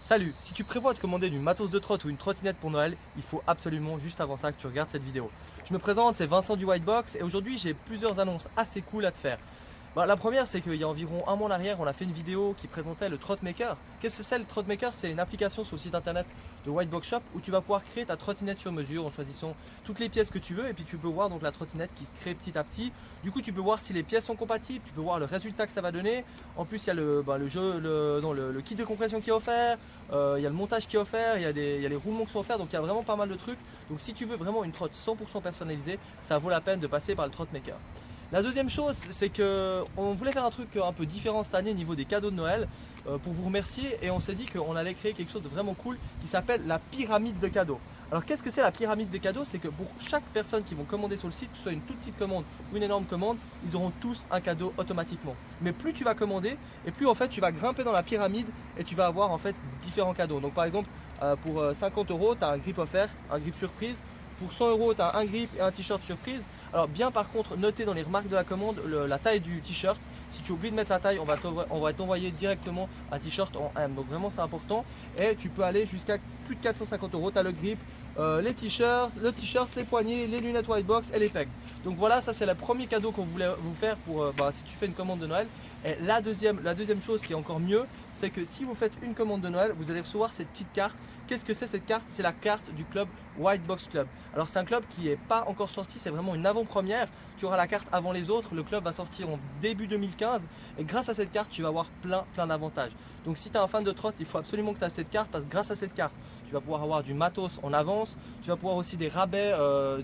Salut, si tu prévois de commander du matos de trotte ou une trottinette pour Noël, il faut absolument juste avant ça que tu regardes cette vidéo. Je me présente, c'est Vincent du Whitebox et aujourd'hui j'ai plusieurs annonces assez cool à te faire. La première, c'est qu'il y a environ un mois en arrière, on a fait une vidéo qui présentait le Trotmaker. Qu'est-ce que c'est le Trotmaker? C'est une application sur le site internet de Whitebox Shop où tu vas pouvoir créer ta trottinette sur mesure en choisissant toutes les pièces que tu veux et puis tu peux voir donc la trottinette qui se crée petit à petit. Du coup, tu peux voir si les pièces sont compatibles, tu peux voir le résultat que ça va donner. En plus, il y a le kit de compression qui est offert, il y a le montage qui est offert, il y a les roulements qui sont offerts, donc il y a vraiment pas mal de trucs. Donc si tu veux vraiment une trotte 100% personnalisée, ça vaut la peine de passer par le Trotmaker. La deuxième chose, c'est qu'on voulait faire un truc un peu différent cette année au niveau des cadeaux de Noël pour vous remercier et on s'est dit qu'on allait créer quelque chose de vraiment cool qui s'appelle la pyramide de cadeaux. Alors qu'est-ce que c'est la pyramide des cadeaux? C'est que pour chaque personne qui vont commander sur le site, que ce soit une toute petite commande ou une énorme commande, ils auront tous un cadeau automatiquement. Mais plus tu vas commander et plus en fait tu vas grimper dans la pyramide et tu vas avoir en fait différents cadeaux. Donc par exemple pour 50 euros, tu as un grip offert, un grip surprise. Pour 100 euros, tu as un grip et un t-shirt surprise. Alors bien par contre, notez dans les remarques de la commande la taille du t-shirt. Si tu oublies de mettre la taille, on va t'envoyer directement un t-shirt en M. Donc vraiment c'est important. Et tu peux aller jusqu'à plus de 450 euros. Tu as le grip, les t-shirts, le t-shirt, les poignets, les lunettes Whitebox et les pegs. Donc voilà, ça c'est le premier cadeau qu'on voulait vous faire pour si tu fais une commande de Noël. Et la deuxième chose qui est encore mieux, c'est que si vous faites une commande de Noël, vous allez recevoir cette petite carte. Qu'est-ce que c'est cette carte? C'est la carte du club Whitebox Club. Alors c'est un club qui n'est pas encore sorti, c'est vraiment une avant-première. Tu auras la carte avant les autres, le club va sortir en début 2015 et grâce à cette carte, tu vas avoir plein d'avantages. Donc si tu es un fan de trotte, il faut absolument que tu aies cette carte parce que grâce à cette carte, tu vas pouvoir avoir du matos en avance, tu vas pouvoir aussi des rabais,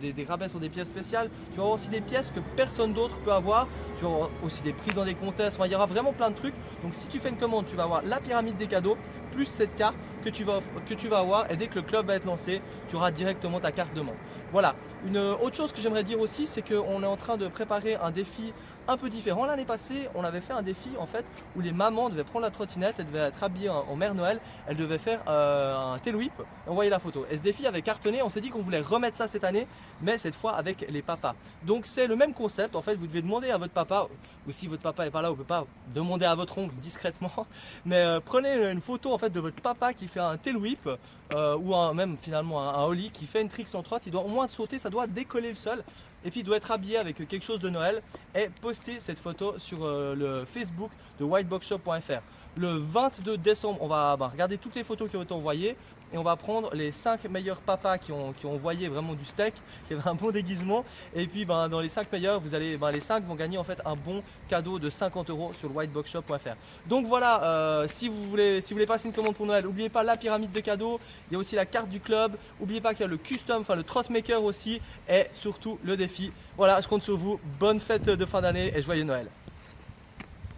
des rabais sur des pièces spéciales, tu vas avoir aussi des pièces que personne d'autre peut avoir, tu vas avoir aussi des prix dans des contests, enfin, il y aura vraiment plein de trucs. Donc si tu fais une commande, tu vas avoir la pyramide des cadeaux plus cette carte que tu vas avoir et dès que le club va être lancé, tu auras directement ta carte de membre. Voilà. Une autre chose que j'aimerais dire aussi, c'est qu'on est en train de préparer un défi un peu différent. L'année passée, on avait fait un défi en fait où les mamans devaient prendre la trottinette, elles devaient être habillées en Mère Noël, elles devaient faire un tail whip, envoyer la photo. Et ce défi avait cartonné, on s'est dit qu'on voulait remettre ça cette année, mais cette fois avec les papas. Donc c'est le même concept, en fait vous devez demander à votre papa, ou si votre papa n'est pas là, vous ne pouvez pas demander à votre oncle discrètement, mais prenez une photo en fait de votre papa qui fait un tail whip, ou même finalement un ollie qui fait une trick sans trotte, il doit au moins sauter, ça doit décoller le sol et puis il doit être habillé avec quelque chose de Noël et poster cette photo sur le Facebook de whiteboxshop.fr. Le 22 décembre, on va regarder toutes les photos qui ont été envoyées et on va prendre les 5 meilleurs papas qui ont envoyé vraiment du steak, qui avait un bon déguisement. Et puis dans les 5 meilleurs, les 5 vont gagner en fait un bon cadeau de 50 euros sur le whiteboxshop.fr. Donc voilà, si vous voulez passer une commande pour Noël, n'oubliez pas la pyramide de cadeaux, il y a aussi la carte du club, n'oubliez pas qu'il y a le custom, enfin le Trotmaker aussi, et surtout le défi. Voilà, je compte sur vous, bonne fête de fin d'année et joyeux Noël.